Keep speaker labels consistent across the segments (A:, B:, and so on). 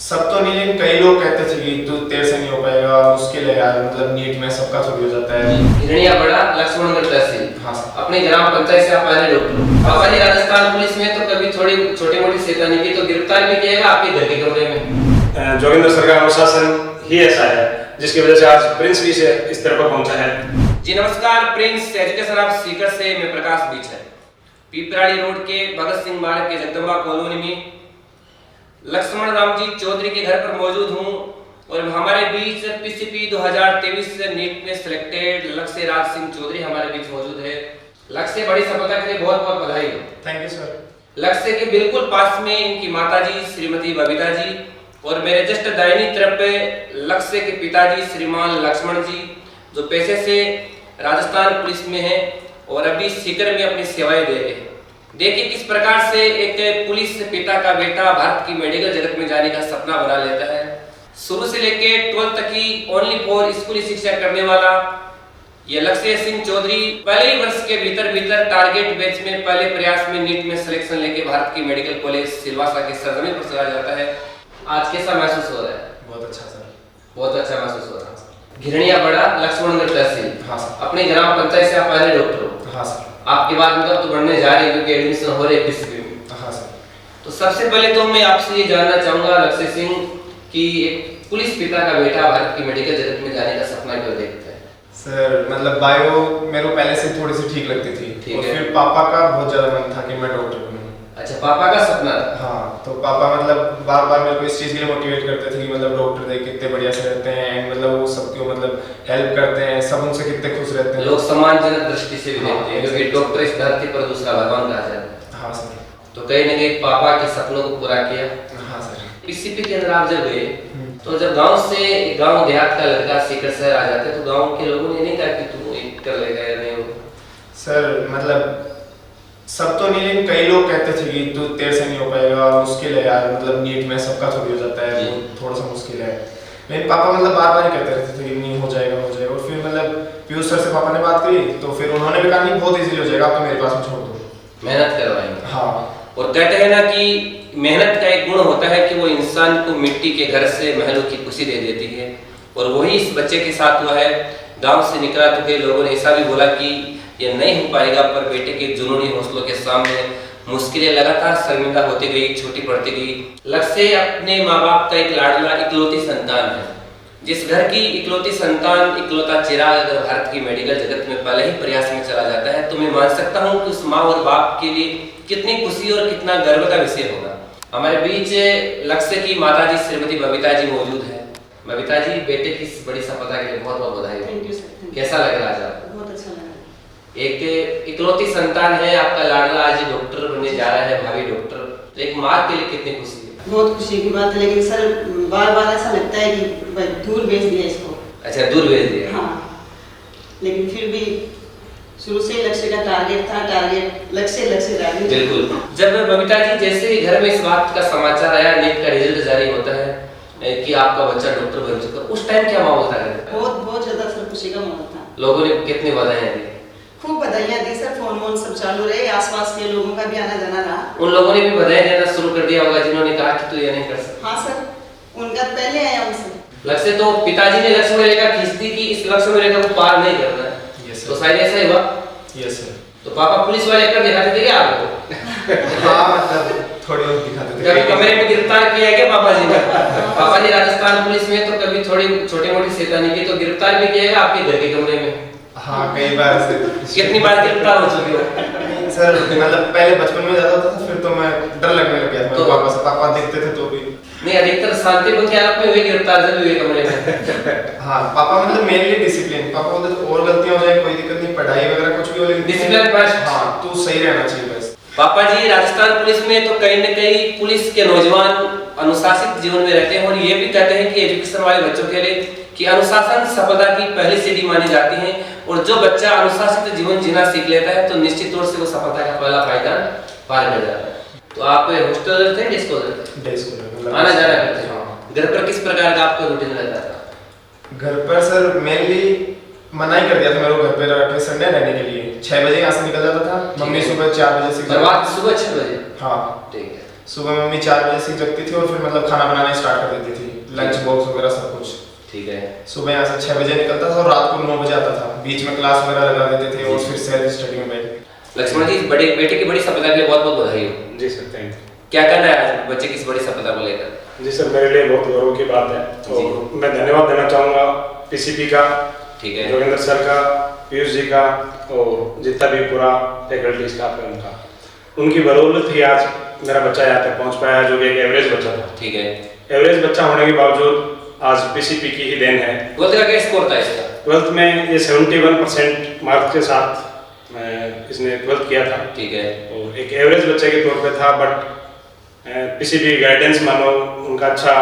A: सब तो नहीं, लेकिन कई लोग कहते थे कि तू तेरे से नहीं हो पाएगा, मुश्किल है यार, मतलब नीट में सबका थोड़ी हो जाता है।
B: हिरनिया बड़ा लक्ष्मणगढ़ तहसील।
A: हाँ सर।
B: अपने ग्राम पंचायत से आप पहले डॉक्टर। पापा जी राजस्थान पुलिस में तो कभी थोड़ी छोटी मोटी शैतानी की तो गिरफ्तार भी किएगा आपके घर के कमरे में।
C: जोगिंदर सर का अनुशासन ही ऐसा है जिसकी वजह से आज प्रिंस भी से इस तरह पर पहुंचा है।
B: जी नमस्कार, प्रिंस एजुकेशन ऑफ सीकर से मैं प्रकाश बीच है। पीपराड़ी रोड के भगत सिंह मार्ग के जगदम्बा कॉलोनी में लक्ष्मण राम जी चौधरी के घर पर मौजूद हूँ और हमारे बीच पीसीपी 2023 से नीट में सिलेक्टेड लक्ष्य राज सिंह चौधरी हमारे बीच मौजूद है। लक्ष्य बड़ी सफलता के लिए बहुत बहुत बधाई हो।
A: Thank you sir.
B: लक्ष्य के बिल्कुल पास में इनकी माताजी श्रीमती बबीता जी और मेरे जस्ट दाहिनी तरफ पे लक्ष्य के पिताजी श्रीमान लक्ष्मण जी जो पेशे से राजस्थान पुलिस में है और अभी सीकर में अपनी सेवाएं दे रहे हैं। देखिए किस प्रकार से एक पुलिस पिता का बेटा भारत की मेडिकल जगत में जाने का सपना बना लेता है। शुरू से लेके 12th तक की ओनली फॉर स्कूली शिक्षा करने वाला ये लक्ष्य सिंह चौधरी पहले ही वर्ष के भीतर टारगेट बैच में पहले प्रयास में नीट में सिलेक्शन लेके भारत की मेडिकल कॉलेज सिलवासा के सरजमी पर चला जाता है। आज कैसा महसूस हो रहा है?
A: बहुत अच्छा सर।
B: बहुत अच्छा महसूस हो रहा है। घिरनिया बड़ा लक्ष्मणगढ़ तहसील।
A: हाँ सर।
B: अपने ग्राम पंचायत से आप पहले डॉक्टर हो।
A: हाँ सर।
B: आपके बाद मतलब तो बढ़ने जा रहे क्योंकि एडमिशन हो रहे पीसीपी में।
A: हाँ सर।
B: तो सबसे पहले तो मैं आपसे ये जानना चाहूंगा लक्ष्य सिंह कि एक पुलिस पिता का बेटा भारत की मेडिकल जगत में जाने का सपना क्यों देखता है?
A: सर मतलब बायो मेरे को पहले से थोड़ी सी ठीक लगती थी और फिर पापा का बहुत ज्यादा मन था कि मैं डॉक्टर बनूं।
B: अच्छा, पापा का सपना था।
A: हाँ, तो पापा मतलब बार मेरे को इस चीज के लिए मोटिवेट करते थे कि मतलब डॉक्टर देख कितने बढ़िया से रहते हैं एंड मतलब वो सबको मतलब हेल्प करते हैं, सब उनसे कितने खुश रहते हैं।
B: लोग सम्मानजनक दृष्टि से भी देखते हैं क्योंकि डॉक्टर इस धरती पर दूसरा भगवान कहा जाता है।
A: हाँ सर।
B: तो कहीं ना कहीं पापा के सपनों को पूरा किया।
A: हाँ सर।
B: पीसीपी के अंदर आप जब गए तो जब गांव देहात का लड़का सीकर शहर आ जाते तो गांव के लोगों ने नहीं कहा कि तुम कर लेगा या नहीं हो?
A: सर मतलब सब तो नहीं, लेकिन कई लोग कहते थे कि तू तेरे से नहीं हो पाएगा, मुश्किल है यार, मतलब नीट में सबका थोड़ी हो जाता है, थोड़ा सा मुश्किल है। लेकिन पापा मतलब बार ही कहते रहते थे कि नहीं हो जाएगा और फिर मतलब पीयूष सर से पापा ने बात करी तो फिर उन्होंने भी कहा नहीं बहुत इजीली हो जाएगा, आप तो मेरे पास में छोड़ दो,
B: मेहनत करवाएंगे।
A: हाँ। और
B: कहते हैं ना कि मेहनत का एक गुण होता है कि वो इंसान को मिट्टी के घर से महलों की खुशी दे देती है और वही इस बच्चे के साथ हुआ है। गांव से निकला तो कई लोगों ने ऐसा भी बोला कि ये नहीं हो पाएगा, पर बेटे के जुनूनी हौसलों के सामने मुश्किलें लगातार शर्मिंदा होती गई, छोटी पड़ती गई। लक्ष्य अपने माँ बाप का एक लाडला इकलौती संतान है। जिस घर की इकलौती संतान इकलौता चिराग अगर भारत की मेडिकल जगत में पहले ही प्रयास में चला जाता है तो मैं मान सकता हूँ कि उस माँ और बाप के लिए कितनी खुशी और कितना गर्व का विषय होगा। हमारे बीच लक्ष्य की माताजी श्रीमती बबीता जी मौजूद है। बबीता जी, बेटे की इस बड़ी सफलता के लिए बहुत बहुत बधाई।
D: Thank you sir.
B: कैसा लग रहा है आज आपको?
D: बहुत अच्छा लगा।
B: एक इकलौती संतान है आपका लाडला, आज डॉक्टर बनने जा रहा है, भावी डॉक्टर। तो एक माँ के लिए कितनी खुशी है?
D: बहुत खुशी की बात है, लेकिन सर बार ऐसा लगता है कि भाई दूर भेज दिया इसको।
B: अच्छा, दूर भेज दिया।
D: हाँ, लेकिन फिर भी शुरू से लक्ष्य का टारगेट था, टारगेट।
B: बिल्कुल। जब बबीता जी जैसे ही घर में इस बात का समाचार आया, नीट का रिजल्ट जारी होता है कि आपका बच्चा डॉक्टर बन चुका, उस टाइम क्या माहौल था?
D: बहुत ज्यादा सर खुशी का माहौल था।
B: लोगों ने कितनी बधाइयां दी?
D: खूब बधाइयां दी सर, फोन सब चालू रहे, आसपास के लोगों का भी आना जाना रहा।
B: उन लोगों ने भी बधाई देना शुरू कर दिया होगा जिन्होंने कहा कि तू ये नहीं कर सकता।
D: हाँ सर, उनका पहले आया उनसे।
B: लक्ष्य तो पिताजी ने लक्ष्य में रेखा खींच दी कि इस लक्ष्य में रेखा को पार नहीं करना है, तो शायद ऐसा ही हुआ।
A: Yes sir.
B: तो पापा पुलिस वाले कर दिखाते थे क्या आपको?
A: हाँ मतलब थोड़ी बहुत दिखाते थे।
B: कभी कमरे में गिरफ्तार किया क्या पापा जी ने? पापा जी राजस्थान पुलिस में तो कभी थोड़ी छोटी मोटी शैतानी की तो गिरफ्तार भी किया आपके घर के कमरे में?
A: हाँ, कई बार से।
B: कितनी बार गिरफ्तार हो चुके हो?
A: सर मतलब पहले बचपन में जाता था फिर तो मैं डर लगने लग गया था।
B: तो
A: पापा दिखते थे तो भी
B: नहीं, अधिकतर शांतिपूर्ण के हालत में हुए गिरफ्तार जब हुए कमरे में।
A: हाँ, पापा मतलब मेनली डिसिप्लिन। पापा बोलते थे और गलतियां हो जाए कोई दिक्कत नहीं, पढ़ाई वगैरह कुछ भी हो, लेकिन
B: डिसिप्लिन फर्स्ट।
A: हाँ, तू सही रहना चाहिए बस।
B: पापा जी राजस्थान पुलिस में तो कहीं न कहीं पुलिस के नौजवान अनुशासित जीवन में रहते हैं और ये भी कहते हैं कि एजुकेशन वाले बच्चों के लिए कि अनुशासन सफलता की पहली सीढ़ी मानी जाती है और जो बच्चा अनुशासित जीवन जीना सीख लेता है तो निश्चित तौर से वो सफलता का पहला पायदान पार कर जाता है। तो आप हॉस्टल थे, डे स्कॉलर थे?
A: डे स्कॉलर मतलब
B: आना जाना करते हैं।
A: हाँ।
B: घर पर किस प्रकार का आपका रूटीन रहता था?
A: घर पर सर मेनली मना ही कर दिया था मेरे को घर पे रख के संडे रहने के लिए। 6 बजे यहाँ से निकल जाता था, मम्मी सुबह 4 बजे से।
B: बर्बाद सुबह 6 बजे?
A: हाँ।
B: ठीक है।
A: सुबह मम्मी 4 बजे से जगती थी और फिर मतलब खाना बनाना स्टार्ट कर देती थी, लंच बॉक्स वगैरह सब कुछ।
B: ठीक है।
A: सुबह यहाँ से 6 बजे निकलता था और रात को 9 बजे आता था, बीच में क्लास वगैरह लगा देते थे और फिर सेल्फ स्टडी में बैठ।
B: लक्ष्मण जी, बड़े बेटे की बड़ी सफलता के लिए बहुत बहुत बधाई हो।
C: जी सर, थैंक यू।
B: क्या कहना है आज बच्चे की इस बड़ी सफलता को लेकर?
C: जी सर, मेरे लिए बहुत गर्व की बात है और मैं धन्यवाद देना चाहूँगा पीसीपी का,
B: ठीक है,
C: जोगिंदर सर का, पीयूष जी का और जितना भी पूरा फैकल्टी स्टाफ है उनका। उनकी बदौलत ही आज मेरा बच्चा यहाँ तक पहुँच पाया, जो कि एक एवरेज बच्चा था।
B: ठीक है।
C: एवरेज बच्चा होने के बावजूद आज पीसीपी की ही देन है।
B: 12th का क्या स्कोर था इसका?
C: 12th में ये 71% मार्क्स के साथ इसने 12th किया था।
B: ठीक है।
C: और एक एवरेज बच्चे के तौर पे था, बट पीसीपी गाइडेंस मानो, उनका अच्छा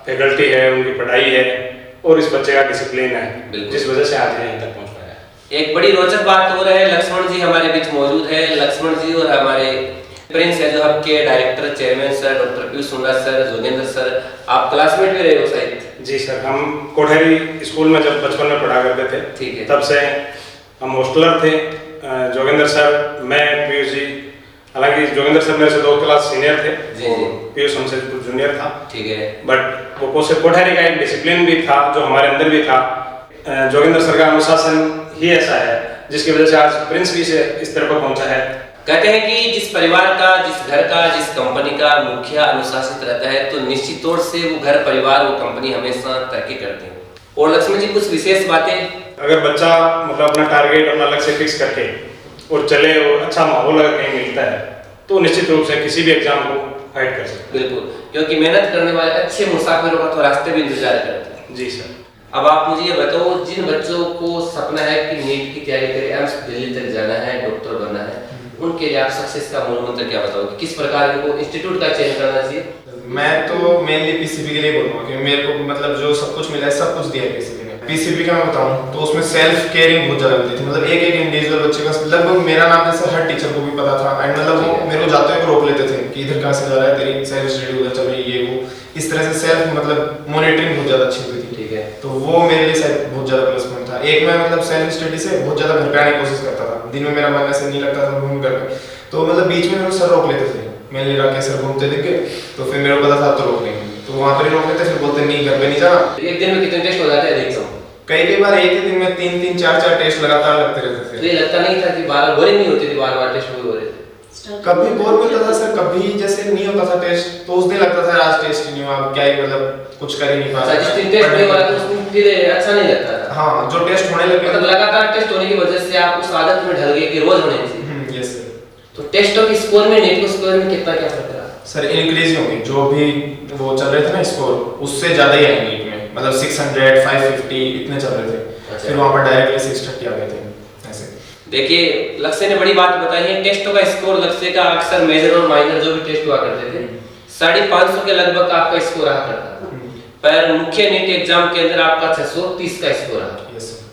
C: फैकल्टी है, उनकी पढ़ाई है और इस बच्चे का डिसिप्लिन है, जिस वजह से आज यहाँ तक पहुँच पाया।
B: एक बड़ी रोचक बात हो रही है, लक्ष्मण जी हमारे बीच मौजूद है। लक्ष्मण जी और हमारे प्रिंस है जो आपके director chairman sir doctor Piyush सुंदर सर, जोगेंद्र सर, आप क्लासमेट भी रहे हो शायद?
C: जी सर, हम कोठेरी स्कूल में जब बचपन में पढ़ा करते थे,
B: ठीक है,
C: तब से हम हॉस्टलर थे। जोगेंद्र सर, मैं, पीयूष जी, हालांकि जोगेंद्र सर मेरे से 2 क्लास सीनियर थे, पीयूष हमसे कुछ जूनियर था।
B: ठीक है।
C: बट वो कोठेरी का एक डिसिप्लिन भी था जो हमारे अंदर भी था। जोगेंद्र सर का अनुशासन ही ऐसा है जिसकी वजह से आज प्रिंस भी से इस तरह पर पहुंचा है।
B: कहते हैं कि जिस परिवार का, जिस घर का, जिस कंपनी का मुखिया अनुशासित रहता है तो निश्चित तौर से वो घर, परिवार, वो कंपनी हमेशा तरक्की करती है। और लक्ष्मण जी, कुछ विशेष बातें?
C: अगर बच्चा मतलब अपना टारगेट, अपना लक्ष्य फिक्स करके और चले और अच्छा माहौल अगर कहीं मिलता है तो निश्चित रूप से किसी भी एग्जाम को फाइट कर सकते हैं।
B: बिल्कुल, क्योंकि मेहनत करने वाले अच्छे मुसाफिरों का तो रास्ते भी इंतजार करते हैं।
C: जी सर।
B: अब आप मुझे ये बताओ, जिन बच्चों को सपना है कि नीट की तैयारी करें, एम्स दिल्ली तक जाना है, डॉक्टर बनना है, उनके लिए आप सक्सेस का मूल मंत्र क्या बताओगे? किस प्रकार इनको इंस्टीट्यूट का चयन करना चाहिए?
A: मैं तो मेनली पीसीबी के लिए बोलूँगा कि मेरे को मतलब जो सब कुछ मिला है, सब कुछ दिया है पीसीबी ने। पीसीबी का मैं बताऊँ तो उसमें सेल्फ केयरिंग बहुत ज़्यादा मिलती थी, मतलब एक इंडिविजुअल बच्चे का लगभग मेरा नाम जैसे हर टीचर को भी पता था। एंड मतलब वो मेरे को जाते हुए रोक लेते थे कि इधर कहाँ से जा रहा है, तेरी सेल्फ स्टडी उधर चल रही है, ये वो, इस तरह से सेल्फ मतलब मॉनिटरिंग बहुत ज़्यादा अच्छी हुई थी।
B: ठीक है।
A: तो वो मेरे लिए शायद बहुत ज़्यादा प्लस पॉइंट था। एक मैं मतलब सेल्फ स्टडी से बहुत ज़्यादा घर पे आने की कोशिश करता था, दिन में मेरा मन ऐसे नहीं लगता था रूम घर में, तो मतलब बीच में मेरे सर रोक लेते थे। मेरे लिए राकेश सर घूमते दिख गए तो फिर मेरे को पता था तो रोक लेंगे, तो वहाँ पर ही रोक लेते, फिर बोलते नहीं घर पे नहीं जाना।
B: एक दिन में कितने टेस्ट हो जाते हैं देखता हूँ?
A: कई बार एक ही दिन में 3-3, 4-4 टेस्ट लगातार लगते रहते थे।
B: तो ये लगता नहीं था कि बार बोरिंग नहीं होती थी, बार-बार टेस्ट हो रहे थे?
A: कभी बोर होता था सर, कभी जैसे नहीं होता था टेस्ट तो उस दिन लगता था आज टेस्ट नहीं हुआ, अब क्या ही मतलब कुछ कर ही नहीं पा रहा।
B: जिस दिन टेस्ट नहीं हो रहा था उस दिन फिर अच्छा नहीं लगता था।
A: हाँ, जो टेस्ट होने लगे
B: मतलब लगातार टेस्ट होने की वजह से आप उस आदत में ढल गए कि रोज होने चाहिए।
A: Yes sir.
B: तो टेस्टों के स्कोर में नीट के स्कोर में कितना क्या फर्क रहा?
A: सर इंक्रीज होंगे, जो भी वो चल रहे थे ना स्कोर, उससे ज्यादा ही आए नीट में, मतलब 600, 550 इतने चल रहे थे। फिर वहाँ पर डायरेक्टली 630 आ गए थे ऐसे।
B: देखिए, लक्ष्य ने बड़ी बात बताई है। टेस्टों का स्कोर लक्ष्य का अक्सर मेजर और माइनर जो भी टेस्ट हुआ करते थे 550 के लगभग आपका स्कोर रहा करता था, पर मुख्य नीट एग्जाम के अंदर आपका 630 का स्कोर रहा।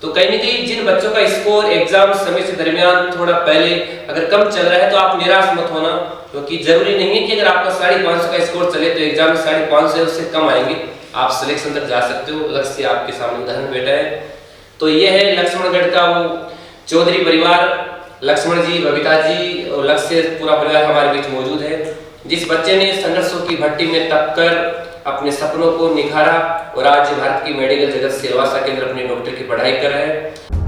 B: तो कहीं ना कहीं जिन बच्चों का स्कोर एग्जाम समय से दरमियान थोड़ा पहले अगर कम चल रहा है तो आप निराश मत होना, क्योंकि जरूरी नहीं है कि अगर आपका 550 का स्कोर चले तो एग्जाम में 550 उससे कम आएंगे, आप सिलेक्शन तक जा सकते हो। लक्ष्य आपके सामने उदाहरण बैठा है। तो ये है लक्ष्मणगढ़ का वो चौधरी परिवार, लक्ष्मण जी, बबीता जी और लक्ष्य पूरा परिवार हमारे बीच मौजूद है। जिस बच्चे ने संघर्षों की भट्टी में तप कर अपने सपनों को निखारा और आज भारत की मेडिकल जगत से सिलवासा केंद्र अपनी डॉक्टर की पढ़ाई कर रहे हैं।